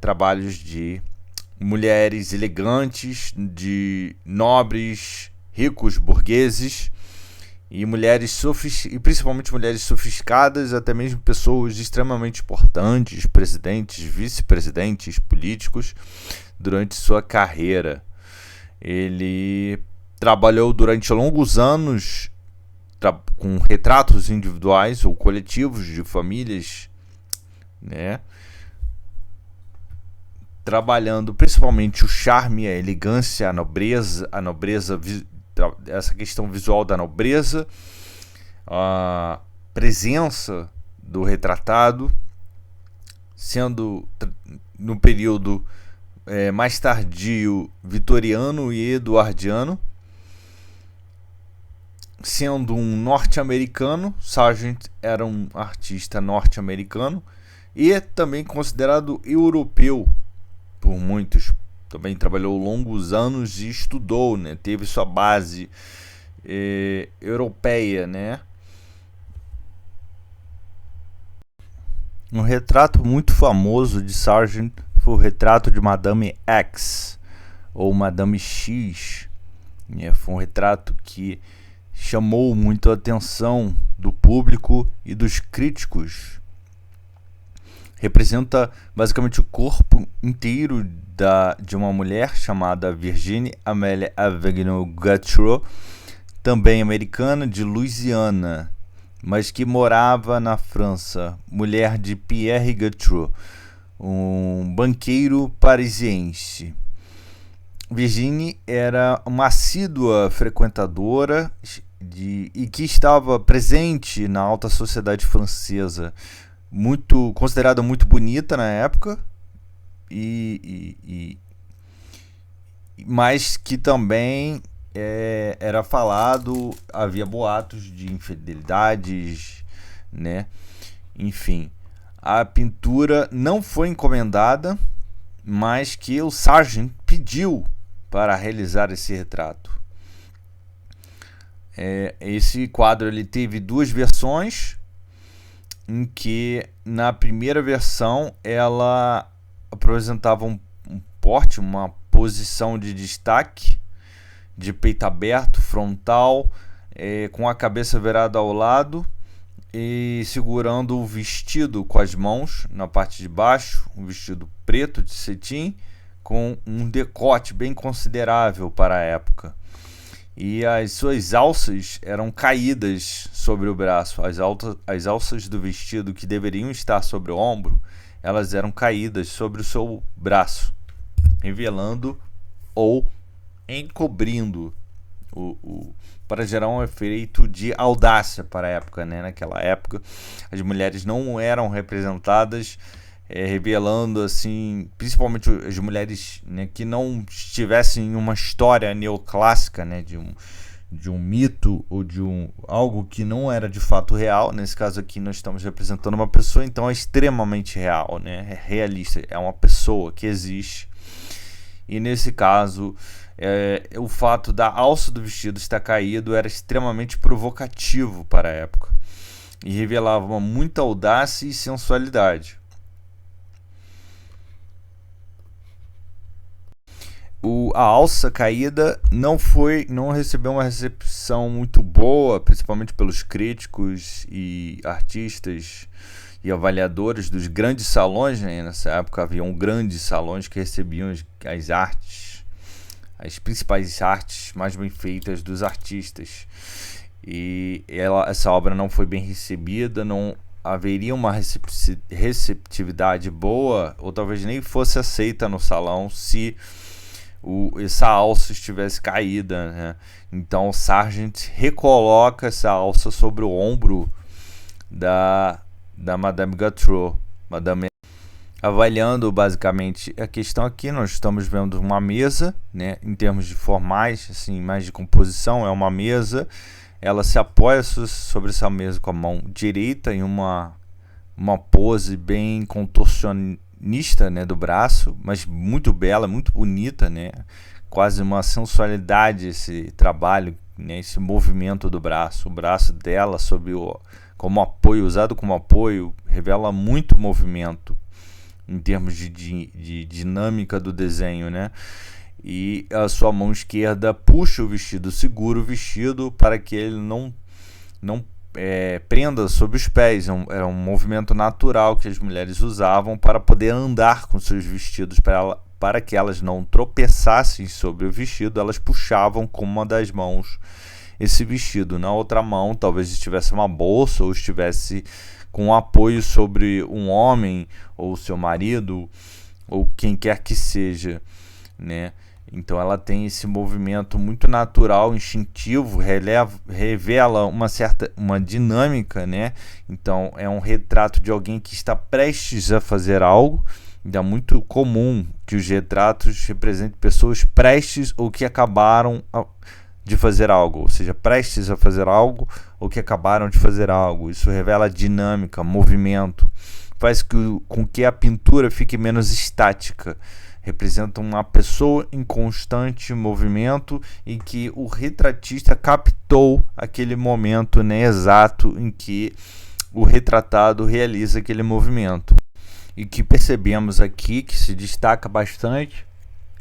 trabalhos de mulheres elegantes, de nobres, ricos, burgueses, e e principalmente mulheres sofisticadas, até mesmo pessoas extremamente importantes, presidentes, vice-presidentes, políticos, durante sua carreira. Ele trabalhou durante longos anos com retratos individuais ou coletivos de famílias, né? Trabalhando principalmente o charme, a elegância, a nobreza, essa questão visual da nobreza, a presença do retratado, sendo no período mais tardio vitoriano e eduardiano, sendo um norte-americano. Sargent era um artista norte-americano e também considerado europeu por muitos. Também trabalhou longos anos e estudou, né? Teve sua base europeia, né? Um retrato muito famoso de Sargent foi o retrato de Madame X, ou Madame X. Foi um retrato que chamou muito a atenção do público e dos críticos. Representa basicamente o corpo inteiro de uma mulher chamada Virginie Amélie Avegno Gautreau, também americana, de Louisiana, mas que morava na França, mulher de Pierre Gautreau, um banqueiro parisiense. Virginie era uma assídua frequentadora e que estava presente na alta sociedade francesa, considerada muito bonita na época, mas que também era falado, havia boatos de infidelidades, né? Enfim, a pintura não foi encomendada, mas que o Sargent pediu para realizar esse retrato. Esse quadro ele teve duas versões, em que na primeira versão ela apresentava um porte, uma posição de destaque, de peito aberto, frontal, com a cabeça virada ao lado e segurando o vestido com as mãos na parte de baixo, um vestido preto de cetim com um decote bem considerável para a época. E as suas alças eram caídas sobre o braço. As alças do vestido que deveriam estar sobre o ombro, elas eram caídas sobre o seu braço, revelando ou encobrindo para gerar um efeito de audácia para a época, né? Naquela época, as mulheres não eram representadas, revelando assim, principalmente as mulheres, né, que não estivessem em uma história neoclássica, né, de um mito ou de algo que não era de fato real. Nesse caso aqui nós estamos representando uma pessoa, então é extremamente real, né? É realista, é uma pessoa que existe. E nesse caso, o fato da alça do vestido estar caído era extremamente provocativo para a época e revelava muita audácia e sensualidade. A alça caída não recebeu uma recepção muito boa, principalmente pelos críticos e artistas e avaliadores dos grandes salões, né? Nessa época haviam grandes salões que recebiam as artes, as principais artes mais bem feitas dos artistas. E essa obra não foi bem recebida, não haveria uma receptividade boa, ou talvez nem fosse aceita no salão se essa alça estivesse caída, né? Então o Sargent recoloca essa alça sobre o ombro da Madame Gautreau. Avaliando basicamente a questão aqui, nós estamos vendo uma mesa, né? Em termos de formais, assim, mais de composição, é uma mesa. Ela se apoia sobre essa mesa com a mão direita em uma pose bem contorcionista, né, do braço, mas muito bela, muito bonita, né? Quase uma sensualidade esse trabalho, né? Esse movimento do braço, o braço dela como apoio, usado como apoio, revela muito movimento, em termos de dinâmica do desenho, né? E a sua mão esquerda puxa o vestido, segura o vestido para que ele não prenda sobre os pés. Era um movimento natural que as mulheres usavam para poder andar com seus vestidos, para que elas não tropeçassem sobre o vestido. Elas puxavam com uma das mãos esse vestido. Na outra mão talvez estivesse uma bolsa, ou estivesse com um apoio sobre um homem ou seu marido, ou quem quer que seja, né? Então ela tem esse movimento muito natural, instintivo, revela uma dinâmica, né? Então é um retrato de alguém que está prestes a fazer algo. É muito comum que os retratos representem pessoas prestes ou que acabaram de fazer algo, ou seja, prestes a fazer algo ou que acabaram de fazer algo. Isso revela dinâmica, movimento, faz com que a pintura fique menos estática. Representa uma pessoa em constante movimento, em que o retratista captou aquele momento, né, exato em que o retratado realiza aquele movimento. E que percebemos aqui que se destaca bastante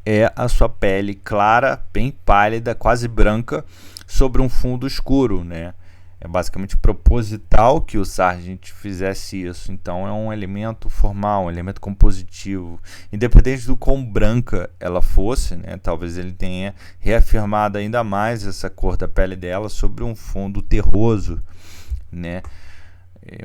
é a sua pele clara, bem pálida, quase branca, sobre um fundo escuro, né? É basicamente proposital que o Sargent fizesse isso. Então é um elemento formal, um elemento compositivo. Independente do quão branca ela fosse, né, talvez ele tenha reafirmado ainda mais essa cor da pele dela sobre um fundo terroso, né?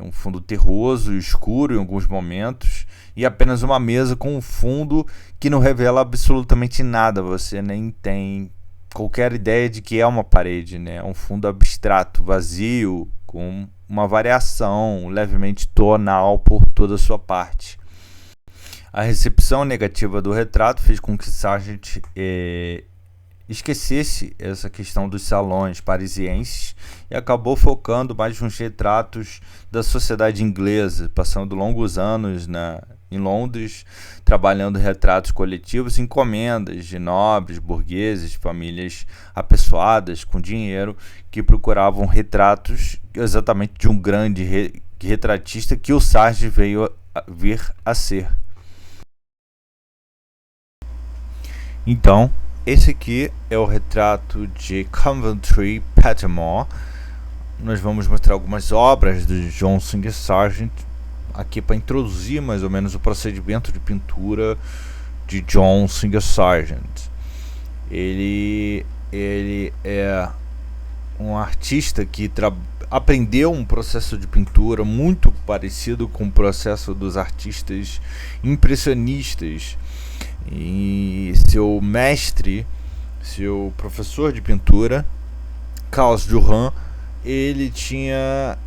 Um fundo terroso, escuro em alguns momentos, e apenas uma mesa com um fundo que não revela absolutamente nada. Você nem tem qualquer ideia de que é uma parede, né? Um fundo abstrato, vazio, com uma variação levemente tonal por toda a sua parte. A recepção negativa do retrato fez com que Sargent esquecesse essa questão dos salões parisienses e acabou focando mais nos retratos da sociedade inglesa, passando longos anos em Londres, trabalhando retratos coletivos, encomendas de nobres, burgueses, famílias apessoadas com dinheiro que procuravam retratos exatamente de um grande retratista que o Sargent veio vir a ser. Então, esse aqui é o retrato de Coventry Patmore. Nós vamos mostrar algumas obras de John Singer Sargent aqui para introduzir mais ou menos o procedimento de pintura de John Singer Sargent. Ele é um artista que aprendeu um processo de pintura muito parecido com o processo dos artistas impressionistas. E seu mestre, seu professor de pintura, Carlos Duran, ele tinha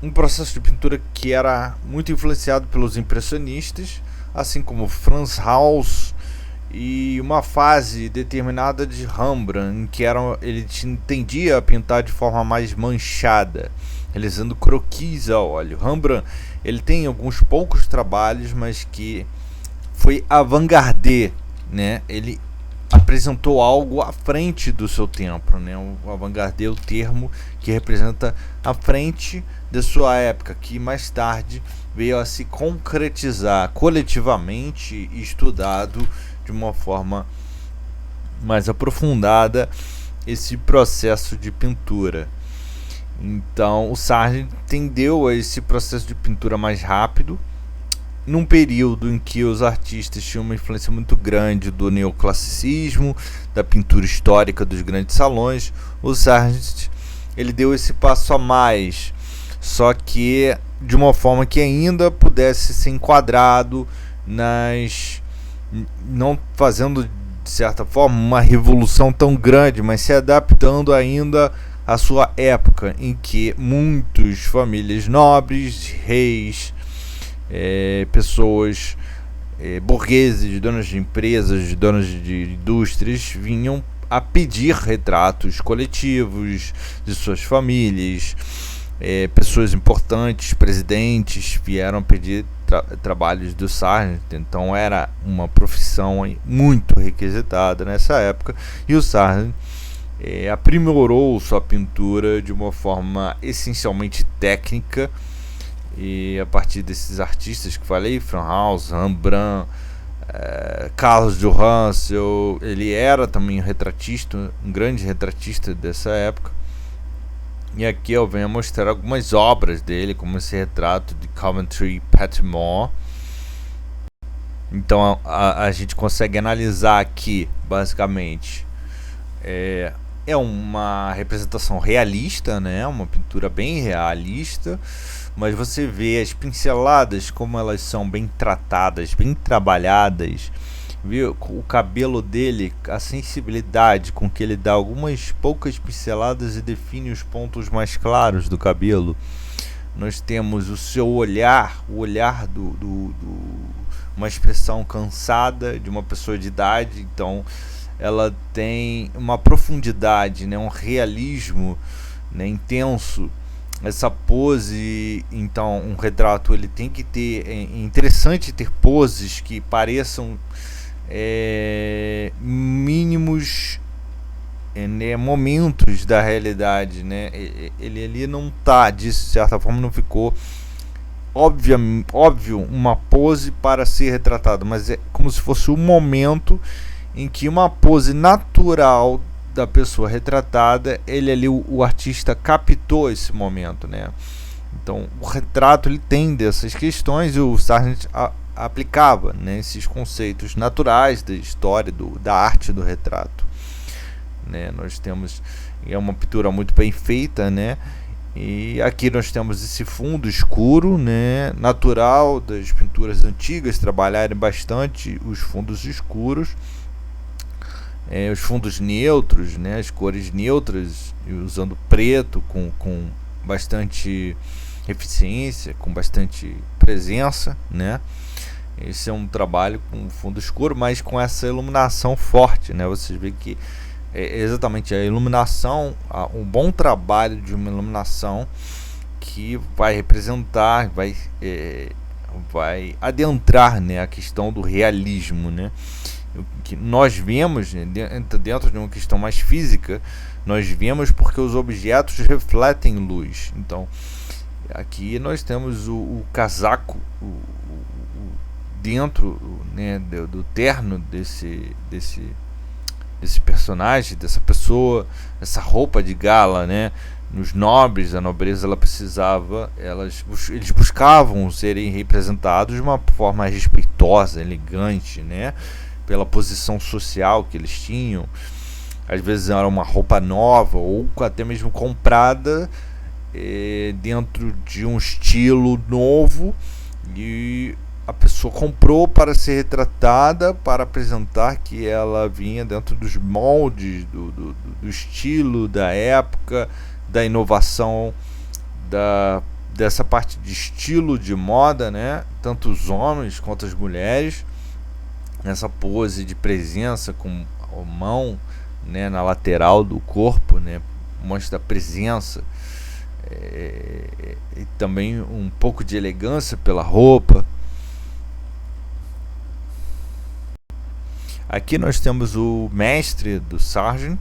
um processo de pintura que era muito influenciado pelos impressionistas, assim como Frans Hals, e uma fase determinada de Rembrandt, em que ele tendia a pintar de forma mais manchada, realizando croquis a óleo. Rembrandt, ele tem alguns poucos trabalhos, mas que foi avant-garde, né? Ele apresentou algo à frente do seu tempo, né? O avant-garde é o termo que representa a frente da sua época, que mais tarde veio a se concretizar coletivamente e estudado de uma forma mais aprofundada esse processo de pintura. Então o Sargent tendeu a esse processo de pintura mais rápido, num período em que os artistas tinham uma influência muito grande do neoclassicismo, da pintura histórica dos grandes salões. O Sargent, ele deu esse passo a mais, só que de uma forma que ainda pudesse ser enquadrado não fazendo de certa forma uma revolução tão grande, mas se adaptando ainda à sua época, em que muitas famílias nobres, reis, pessoas burgueses, donos de empresas, donos de indústrias, vinham a pedir retratos coletivos de suas famílias. Pessoas importantes, presidentes, vieram a pedir trabalhos do Sargent. Então era uma profissão muito requisitada nessa época, e o Sargent aprimorou sua pintura de uma forma essencialmente técnica, E a partir desses artistas que falei, Frauhaus, Rembrandt, Carlos de Hansel, ele era também um retratista, um grande retratista dessa época. E aqui eu venho mostrar algumas obras dele, como esse retrato de Coventry Patmore. Então a gente consegue analisar aqui, basicamente, é uma representação realista, né? Uma pintura bem realista, mas você vê as pinceladas, como elas são bem tratadas, bem trabalhadas. Viu? O cabelo dele, a sensibilidade com que ele dá algumas poucas pinceladas e define os pontos mais claros do cabelo. Nós temos o seu olhar, o olhar uma expressão cansada de uma pessoa de idade. Então ela tem uma profundidade, né, um realismo, né, intenso. Essa pose, então, um retrato ele tem que ter, é interessante ter poses que pareçam mínimos, né, momentos da realidade, né? Ele ali não tá, de certa forma, não ficou óbvio uma pose para ser retratado, mas é como se fosse um momento em que uma pose natural da pessoa retratada, ele ali, o artista captou esse momento, né? Então o retrato ele tem dessas questões e o Sargent aplicava, né, esses conceitos naturais da história, da arte do retrato, né? Nós temos uma pintura muito bem feita, né? E aqui nós temos esse fundo escuro, né, natural das pinturas antigas, trabalharem bastante os fundos escuros, os fundos neutros, né, as cores neutras, usando preto com bastante eficiência, com bastante presença, né? Esse é um trabalho com fundo escuro, mas com essa iluminação forte, né? Vocês veem que exatamente a iluminação, um bom trabalho de uma iluminação que vai representar, vai adentrar, né, a questão do realismo, né? Que nós vemos, né, dentro de uma questão mais física, nós vemos porque os objetos refletem luz. Então aqui nós temos o casaco dentro, né, do terno desse personagem, dessa pessoa, essa roupa de gala, né? Nos nobres, a nobreza ela precisava, eles buscavam serem representados de uma forma respeitosa, elegante, né? Pela posição social que eles tinham. Às vezes era uma roupa nova ou até mesmo comprada dentro de um estilo novo, e a pessoa comprou para ser retratada, para apresentar que ela vinha dentro dos moldes do estilo da época, da inovação, dessa parte de estilo de moda, né? Tanto os homens quanto as mulheres, nessa pose de presença com a mão, né, na lateral do corpo, né? Mostra a presença, e também um pouco de elegância pela roupa. Aqui nós temos o mestre do Sargent,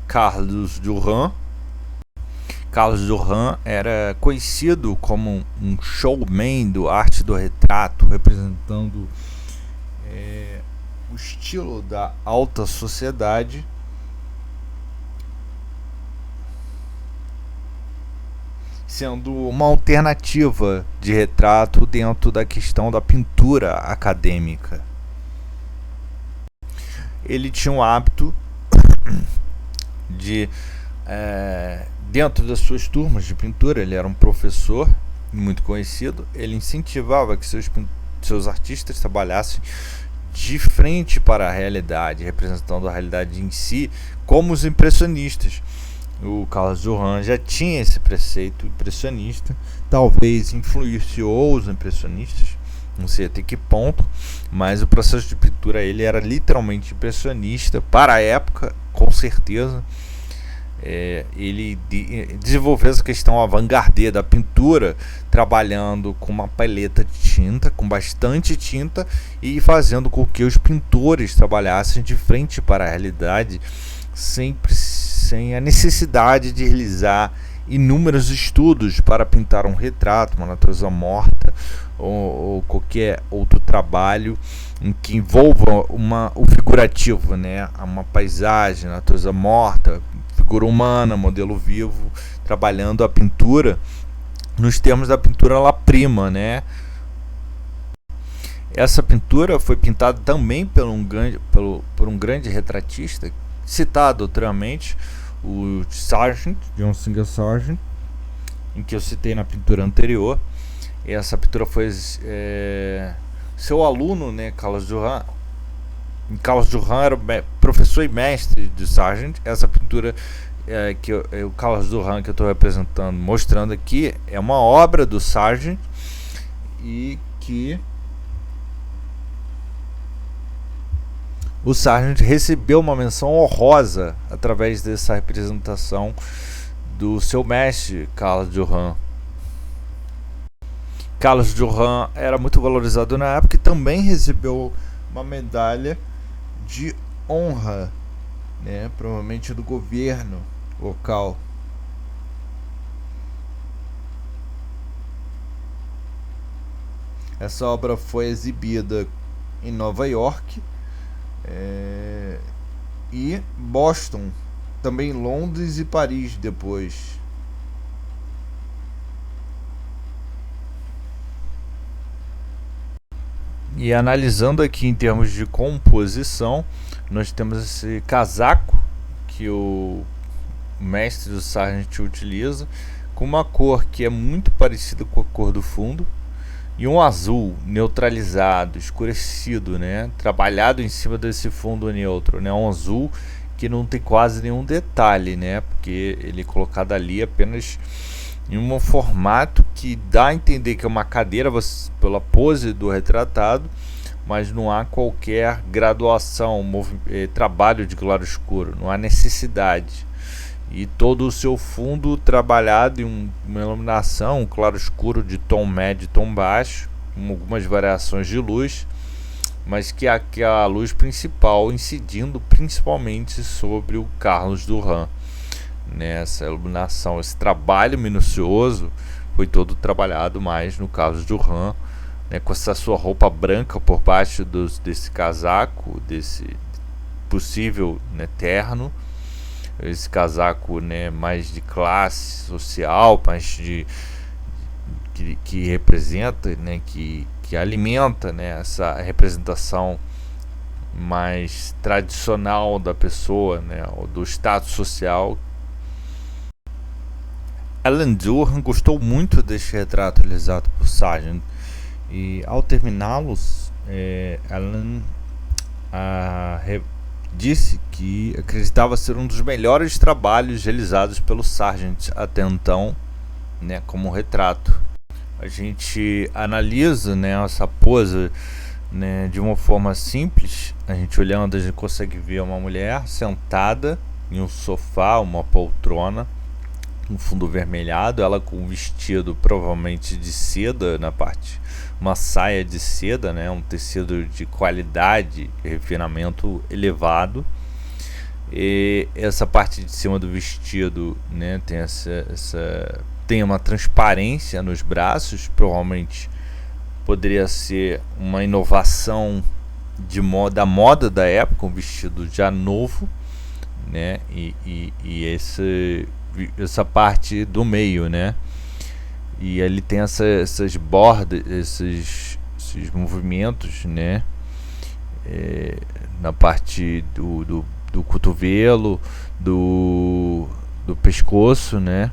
Carlos Duran. Carlos Duran era conhecido como um showman do arte do retrato, representando o estilo da alta sociedade, sendo uma alternativa de retrato dentro da questão da pintura acadêmica. Ele tinha um hábito de, dentro das suas turmas de pintura, ele era um professor muito conhecido, ele incentivava que seus artistas trabalhassem de frente para a realidade, representando a realidade em si, como os impressionistas. O Carlos Duran já tinha esse preceito impressionista, talvez influenciou os impressionistas, não sei até que ponto, mas o processo de pintura ele era literalmente impressionista para a época, com certeza. Ele desenvolveu essa questão avant-garde da pintura, trabalhando com uma paleta de tinta, com bastante tinta, e fazendo com que os pintores trabalhassem de frente para a realidade, sem a necessidade de realizar inúmeros estudos para pintar um retrato, uma natureza morta ou qualquer outro trabalho em que envolva o figurativo, né? Uma paisagem, natureza morta, figura humana, modelo vivo, trabalhando a pintura nos termos da pintura alla prima, né? Essa pintura foi pintada também por um grande retratista, citado anteriormente, o Sargent, John Singer Sargent, em que eu citei na pintura anterior. Essa pintura foi seu aluno, né, Carlos Duran. Carlos Duran era professor e mestre de Sargent. Essa pintura que o Carlos Duran que eu estou representando, mostrando aqui, é uma obra do Sargent e que o Sargent recebeu uma menção honrosa através dessa representação do seu mestre, Carlos Duran. Carlos Duran era muito valorizado na época e também recebeu uma medalha de honra, né, provavelmente do governo local. Essa obra foi exibida em Nova York e Boston, também Londres e Paris depois. E analisando aqui em termos de composição, nós temos esse casaco que o mestre do Sargent utiliza, com uma cor que é muito parecida com a cor do fundo, e um azul neutralizado, escurecido, né? Trabalhado em cima desse fundo neutro, né? Um azul que não tem quase nenhum detalhe, né? Porque ele é colocado ali apenas em um formato que dá a entender que é uma cadeira pela pose do retratado, mas não há qualquer graduação, trabalho de claro escuro, não há necessidade. E todo o seu fundo trabalhado em uma iluminação, um claro escuro de tom médio e tom baixo, com algumas variações de luz, mas que é a luz principal incidindo principalmente sobre o Carlos Duran. Nessa iluminação, esse trabalho minucioso foi todo trabalhado mais no Carlos Duran, né, com essa sua roupa branca por baixo desse casaco, desse possível, né, terno. Esse casaco, né, mais de classe social, mais que representa, né, que alimenta, né, essa representação mais tradicional da pessoa, né, ou do status social. Alan Duran gostou muito deste retrato realizado por Sargent e, ao terminá-los, Alan disse que acreditava ser um dos melhores trabalhos realizados pelo Sargent até então, né, como retrato. A gente analisa, né, essa pose, né, de uma forma simples. A gente olhando, a gente consegue ver uma mulher sentada em um sofá, uma poltrona, um fundo vermelhado, ela com um vestido provavelmente de seda na parte, uma saia de seda, né, um tecido de qualidade e refinamento elevado. E essa parte de cima do vestido, né, tem uma transparência nos braços, provavelmente poderia ser uma inovação da moda da época, um vestido já novo, né, e essa parte do meio, né, e ele tem essas bordas, esses movimentos, né, na parte do cotovelo, do pescoço, né.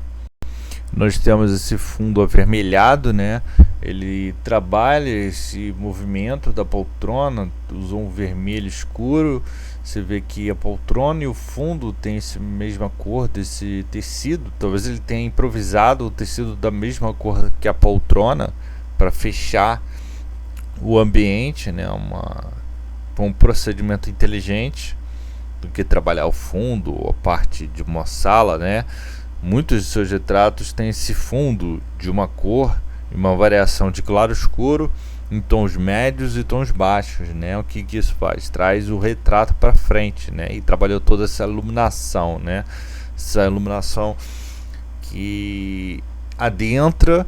Nós temos esse fundo avermelhado, né, ele trabalha esse movimento da poltrona, usou um vermelho escuro. Você vê que a poltrona e o fundo tem essa mesma cor desse tecido. Talvez ele tenha improvisado o tecido da mesma cor que a poltrona para fechar o ambiente, né? Um procedimento inteligente do que trabalhar o fundo ou a parte de uma sala, né? Muitos de seus retratos têm esse fundo de uma cor e uma variação de claro escuro em tons médios e tons baixos, né? O que isso faz? Traz o retrato para frente, né? E trabalhou toda essa iluminação, né? Essa iluminação que adentra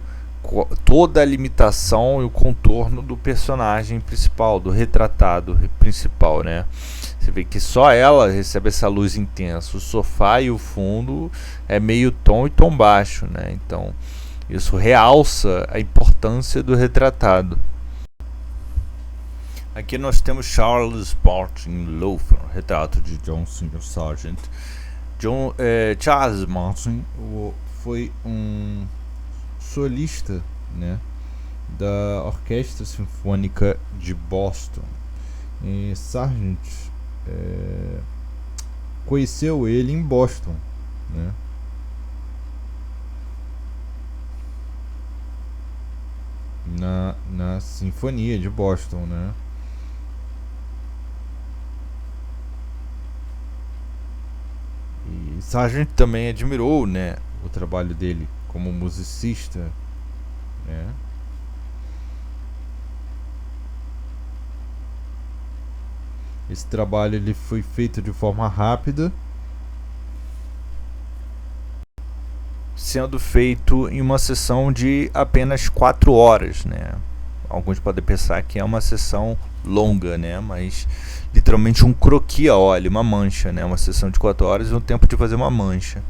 toda a limitação e o contorno do personagem principal, do retratado principal, né? Você vê que só ela recebe essa luz intensa. O sofá e o fundo é meio tom e tom baixo, né? Então isso realça a importância do retratado. Aqui nós temos Charles Martin Lowther, retrato de John Singer Sargent. Charles Martin foi um solista, né, da Orquestra Sinfônica de Boston. E Sargent conheceu ele em Boston, né? Na Sinfonia de Boston, né? E Sargent também admirou, né, o trabalho dele como musicista, né? Esse trabalho ele foi feito de forma rápida, sendo feito em uma sessão de apenas 4 horas, né? Alguns podem pensar que é uma sessão longa, né? Mas literalmente um croquis a óleo, uma mancha, né? Uma sessão de 4 horas e um tempo de fazer uma mancha.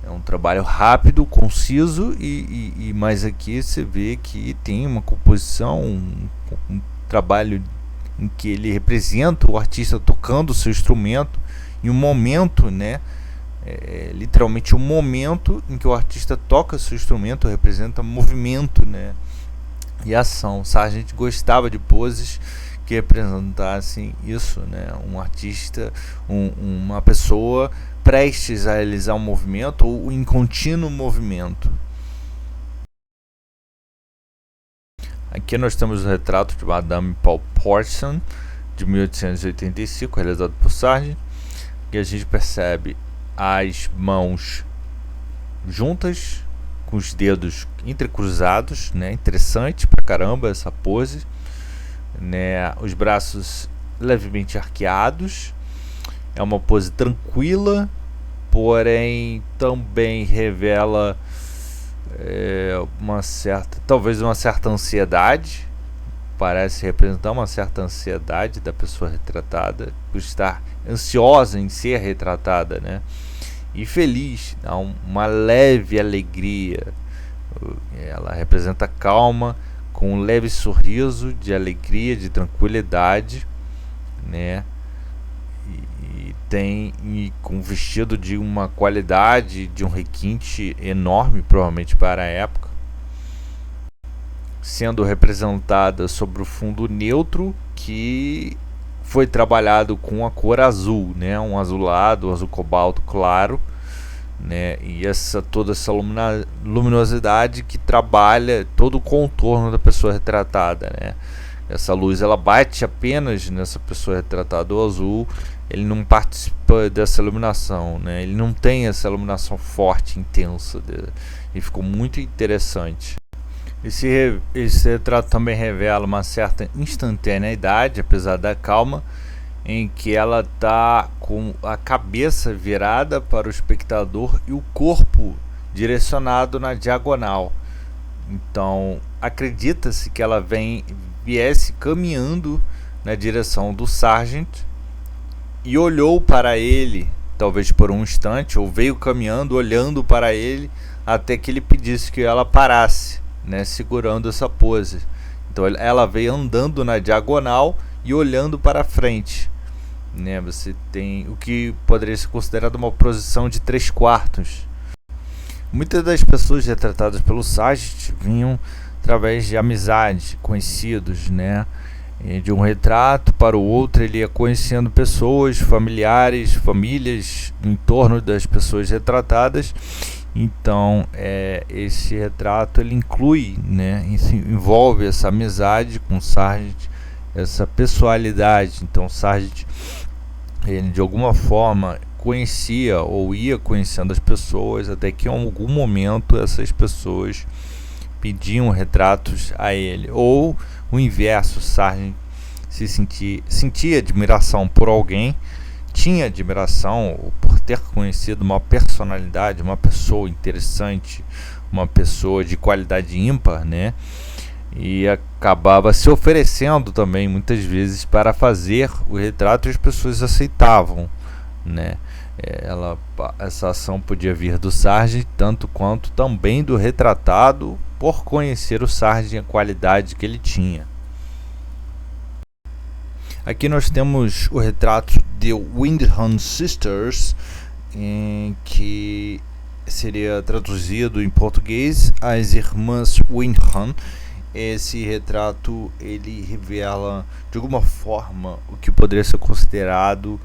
É um trabalho rápido, conciso e mais aqui você vê que tem uma composição, um trabalho em que ele representa o artista tocando o seu instrumento em um momento, né? Literalmente um momento em que o artista toca seu instrumento, representa movimento, né, e ação. Sargent gostava de poses que representassem isso, né, um artista, uma pessoa prestes a realizar um movimento ou em contínuo movimento. Aqui nós temos o retrato de Madame Paul Porson de 1885, realizado por Sargent, que a gente percebe as mãos juntas, com os dedos entrecruzados, né? Interessante pra caramba essa pose, né? Os braços levemente arqueados. É uma pose tranquila, porém também revela talvez uma certa ansiedade. Parece representar uma certa ansiedade da pessoa retratada, por estar ansiosa em ser retratada, né? E feliz, uma leve alegria. Ela representa calma, com um leve sorriso de alegria, de tranquilidade, né? E com um vestido de uma qualidade, de um requinte enorme, provavelmente para a época, sendo representada sobre o fundo neutro que foi trabalhado com a cor azul, né, um azulado, um azul cobalto claro, né, e toda essa luminosidade que trabalha todo o contorno da pessoa retratada, né. Essa luz ela bate apenas nessa pessoa retratada. O azul ele não participa dessa iluminação, né, ele não tem essa iluminação forte, intensa, e ficou muito interessante. Esse retrato também revela uma certa instantaneidade, apesar da calma, em que ela está com a cabeça virada para o espectador e o corpo direcionado na diagonal. Então, acredita-se que ela viesse caminhando na direção do Sargent e olhou para ele, talvez por um instante, ou veio caminhando, olhando para ele, até que ele pedisse que ela parasse, né, segurando essa pose. Então ela veio andando na diagonal e olhando para frente, né? Você tem o que poderia ser considerado uma posição de 3/4. Muitas das pessoas retratadas pelo Sargent vinham através de amizade, conhecidos, né? E de um retrato para o outro ele ia conhecendo pessoas, familiares, famílias em torno das pessoas retratadas. Então esse retrato ele inclui, né, envolve essa amizade com Sargent, essa pessoalidade. Então Sargent ele de alguma forma conhecia ou ia conhecendo as pessoas, até que em algum momento essas pessoas pediam retratos a ele, ou o inverso, Sargent sentia admiração por alguém, tinha admiração por ter conhecido uma personalidade, uma pessoa interessante, uma pessoa de qualidade ímpar, né? E acabava se oferecendo também muitas vezes para fazer o retrato e as pessoas aceitavam, né? Essa ação podia vir do Sargent tanto quanto também do retratado, por conhecer o Sargent e a qualidade que ele tinha. Aqui nós temos o retrato de Wyndham Sisters, que seria traduzido em português as Irmãs Wyndham. Esse retrato ele revela de alguma forma o que poderia ser considerado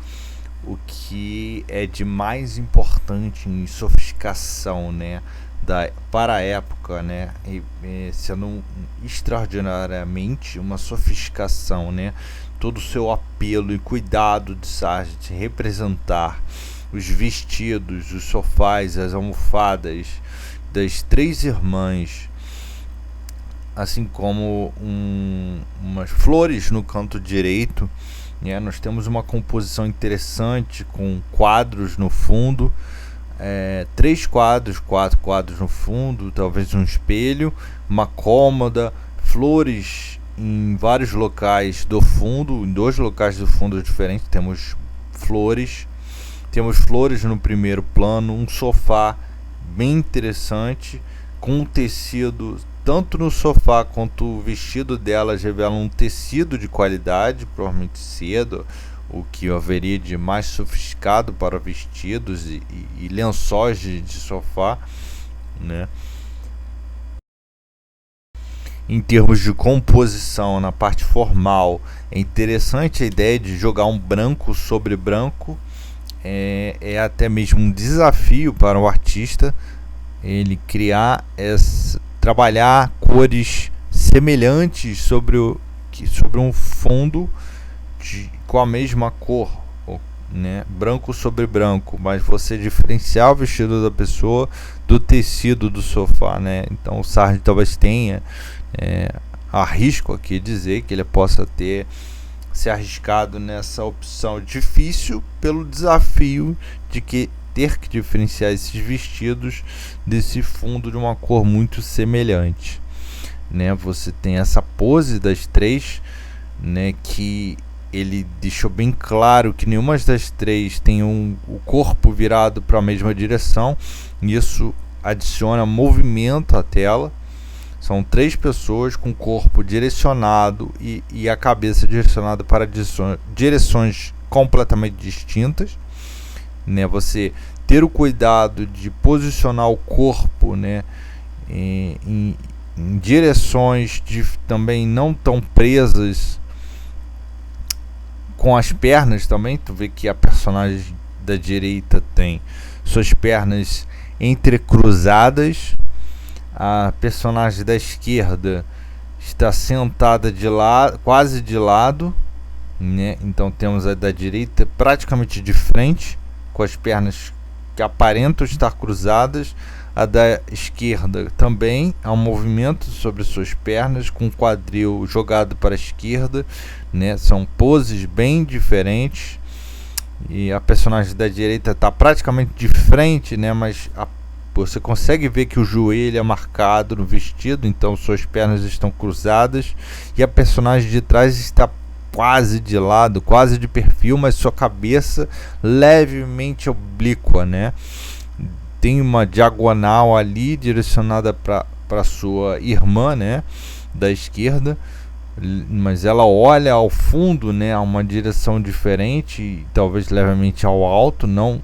o que é de mais importante em sofisticação, né, para a época, né, sendo extraordinariamente uma sofisticação, né, todo o seu apelo e cuidado de Sargent representar os vestidos, os sofás, as almofadas das três irmãs, assim como umas flores no canto direito, né? Nós temos uma composição interessante com quadros no fundo, 4 quadros no fundo, talvez um espelho, uma cômoda, flores em vários locais do fundo, em 2 locais do fundo diferentes temos flores no primeiro plano, um sofá bem interessante com um tecido, tanto no sofá quanto o vestido delas revelam um tecido de qualidade, provavelmente cedo, o que haveria de mais sofisticado para vestidos e lençóis de sofá, né? Em termos de composição, na parte formal, é interessante a ideia de jogar um branco sobre branco, é até mesmo um desafio para o artista ele trabalhar cores semelhantes sobre um fundo com a mesma cor, né? Branco sobre branco, mas você diferenciar o vestido da pessoa do tecido do sofá, né? Então o Sargent talvez tenha, arrisco aqui dizer que ele possa ter se arriscado nessa opção difícil pelo desafio de ter que diferenciar esses vestidos desse fundo de uma cor muito semelhante, né? Você tem essa pose das três, né, que ele deixou bem claro que nenhuma das três tem o corpo virado para a mesma direção. Isso adiciona movimento à tela. São 3 pessoas com o corpo direcionado e a cabeça direcionada para direções completamente distintas, né? Você ter o cuidado de posicionar o corpo, né, em direções também não tão presas com as pernas também. Tu vê que a personagem da direita tem suas pernas entrecruzadas. A personagem da esquerda está sentada de lado, quase de lado, né? Então temos a da direita praticamente de frente, com as pernas que aparentam estar cruzadas. A da esquerda também há um movimento sobre suas pernas, com o quadril jogado para a esquerda, né? São poses bem diferentes. E a personagem da direita está praticamente de frente, né? Mas você consegue ver que o joelho é marcado no vestido, então suas pernas estão cruzadas. E a personagem de trás está quase de lado, quase de perfil, mas sua cabeça levemente oblíqua, né? Tem uma diagonal ali direcionada para sua irmã, né, da esquerda, mas ela olha ao fundo, né, a uma direção diferente, talvez levemente ao alto, não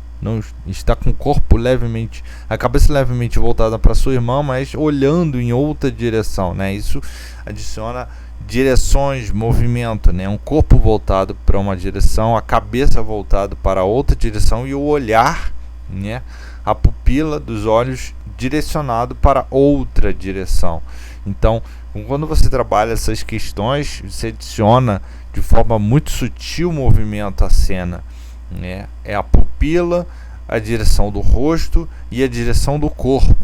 está com o corpo levemente, a cabeça levemente voltada para sua irmã, mas olhando em outra direção, né? Isso adiciona direções, movimento, né? Um corpo voltado para uma direção, a cabeça voltada para outra direção e o olhar, né, a pupila dos olhos direcionado para outra direção. Então, quando você trabalha essas questões, você adiciona de forma muito sutil o movimento à cena, né? É a pupila, a direção do rosto e a direção do corpo,